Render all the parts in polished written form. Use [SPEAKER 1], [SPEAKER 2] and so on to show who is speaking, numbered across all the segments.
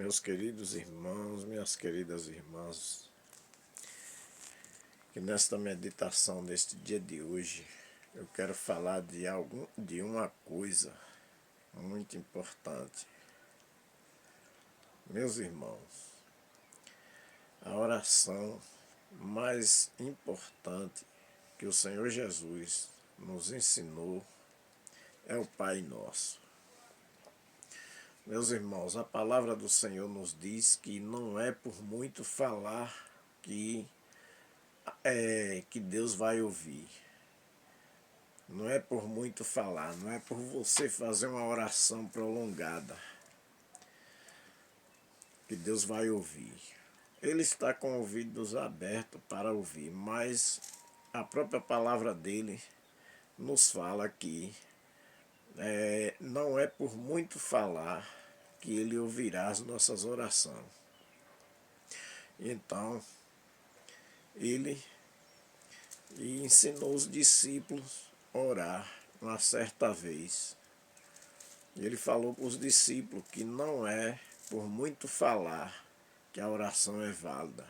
[SPEAKER 1] Meus queridos irmãos, minhas queridas irmãs, que nesta meditação deste dia de hoje eu quero falar de uma coisa muito importante. Meus irmãos, a oração mais importante que o Senhor Jesus nos ensinou é o Pai Nosso. Meus irmãos, a palavra do Senhor nos diz que não é por muito falar que Deus vai ouvir. Não é por muito falar, não é por você fazer uma oração prolongada que Deus vai ouvir. Ele está com ouvidos abertos para ouvir, mas a própria palavra dele nos fala que não é por muito falar que ele ouvirá as nossas orações. Então, ele ensinou os discípulos a orar uma certa vez. Ele falou para os discípulos que não é por muito falar que a oração é válida.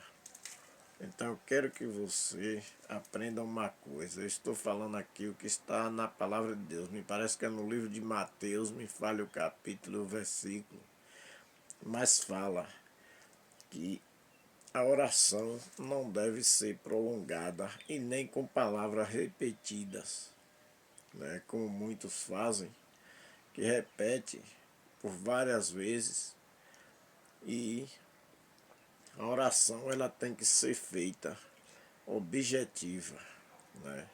[SPEAKER 1] Então eu quero que você aprenda uma coisa. Eu estou falando aqui o que está na palavra de Deus. Me parece que é no livro de Mateus, me fale o capítulo e o versículo. Mas fala que a oração não deve ser prolongada e nem com palavras repetidas, né, como muitos fazem, que repete por várias vezes. E a oração ela tem que ser feita objetiva, né?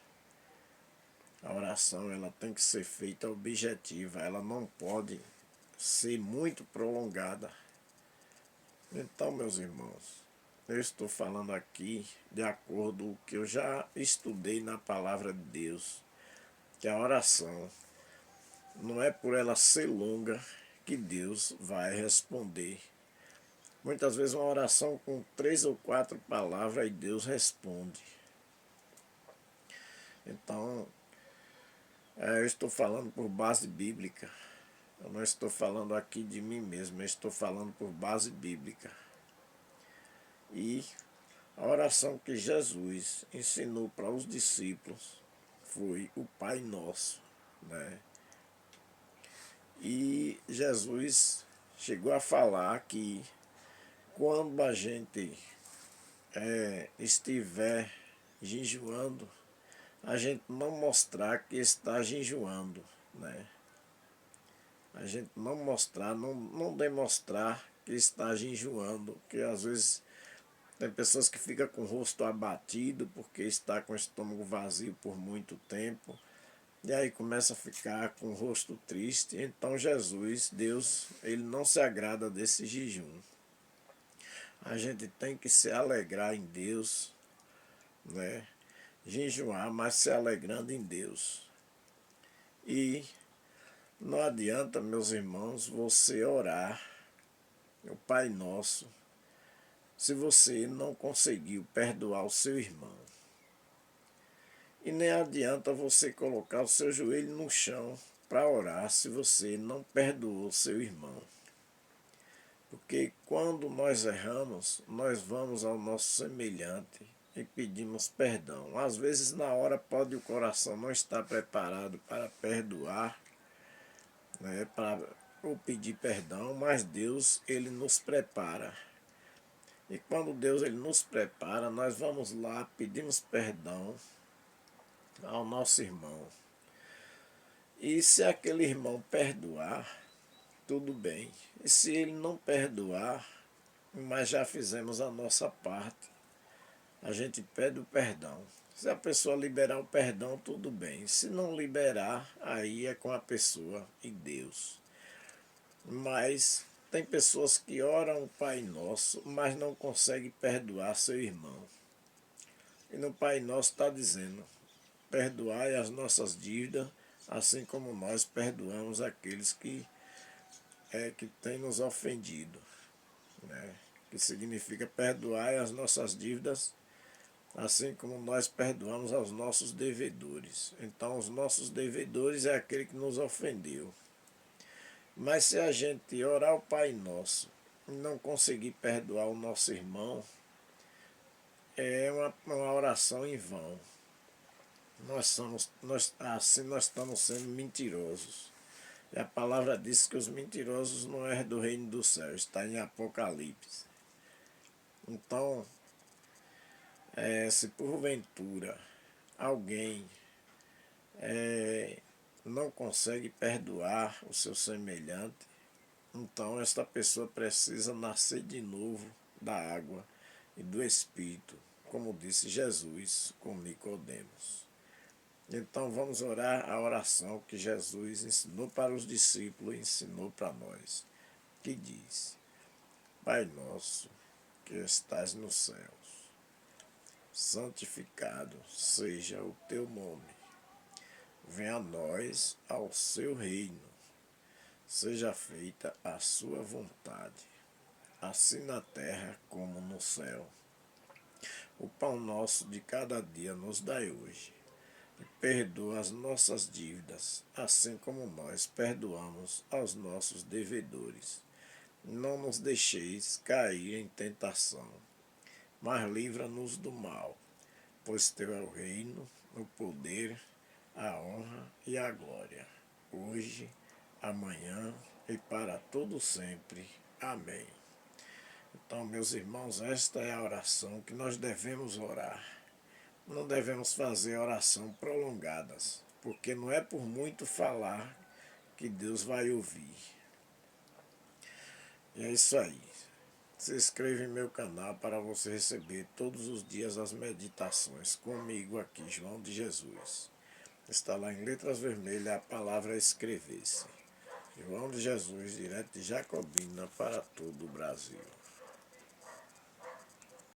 [SPEAKER 1] A oração ela tem que ser feita objetiva, ela não pode ser muito prolongada. Então, meus irmãos, eu estou falando aqui de acordo com o que eu já estudei na palavra de Deus, que a oração não é por ela ser longa que Deus vai responder. Muitas vezes uma oração com 3 ou 4 palavras e Deus responde. Então, eu estou falando por base bíblica. Eu não estou falando aqui de mim mesmo, eu estou falando por base bíblica. E a oração que Jesus ensinou para os discípulos foi o Pai Nosso, né? E Jesus chegou a falar que quando a gente estiver jejuando, a gente não mostrar que está jejuando, né? A gente não mostrar, não demonstrar que está jejuando, porque às vezes tem pessoas que ficam com o rosto abatido porque está com o estômago vazio por muito tempo, e aí começa a ficar com o rosto triste. Então Jesus, Deus, ele não se agrada desse jejum. A gente tem que se alegrar em Deus, né? Jejuar, mas se alegrando em Deus. E não adianta, meus irmãos, você orar o Pai Nosso se você não conseguiu perdoar o seu irmão. E nem adianta você colocar o seu joelho no chão para orar se você não perdoou o seu irmão. Porque quando nós erramos, nós vamos ao nosso semelhante e pedimos perdão. Às vezes na hora pode o coração não estar preparado para perdoar, né, para pedir perdão, mas Deus ele nos prepara. E quando Deus ele nos prepara, nós vamos lá, pedimos perdão ao nosso irmão. E se aquele irmão perdoar, tudo bem. E se ele não perdoar, mas já fizemos a nossa parte, a gente pede o perdão. Se a pessoa liberar o perdão, tudo bem. Se não liberar, aí é com a pessoa e Deus. Mas tem pessoas que oram o Pai Nosso, mas não conseguem perdoar seu irmão. E no Pai Nosso está dizendo: perdoai as nossas dívidas, assim como nós perdoamos aqueles que têm nos ofendido, né? Que significa perdoai as nossas dívidas, assim como nós perdoamos aos nossos devedores. Então, os nossos devedores é aquele que nos ofendeu. Mas se a gente orar o Pai Nosso não conseguir perdoar o nosso irmão, é uma oração em vão. Assim nós estamos sendo mentirosos. E a palavra diz que os mentirosos não é do reino do céu, está em Apocalipse. Então, se porventura alguém não consegue perdoar o seu semelhante, então esta pessoa precisa nascer de novo da água e do Espírito, como disse Jesus com Nicodemos. Então vamos orar a oração que Jesus ensinou para os discípulos e ensinou para nós, que diz: Pai nosso que estás nos céus, santificado seja o teu nome. Venha a nós ao seu reino. Seja feita a sua vontade, assim na terra como no céu. O pão nosso de cada dia nos dai hoje. E perdoa as nossas dívidas, assim como nós perdoamos aos nossos devedores. Não nos deixeis cair em tentação, mas livra-nos do mal, pois teu é o reino, o poder, a honra e a glória, hoje, amanhã e para todo sempre. Amém. Então, meus irmãos, esta é a oração que nós devemos orar. Não devemos fazer oração prolongadas, porque não é por muito falar que Deus vai ouvir. E é isso aí. Se inscreva em meu canal para você receber todos os dias as meditações comigo aqui, João de Jesus. Está lá em letras vermelhas a palavra escrever-se. João de Jesus, direto de Jacobina para todo o Brasil.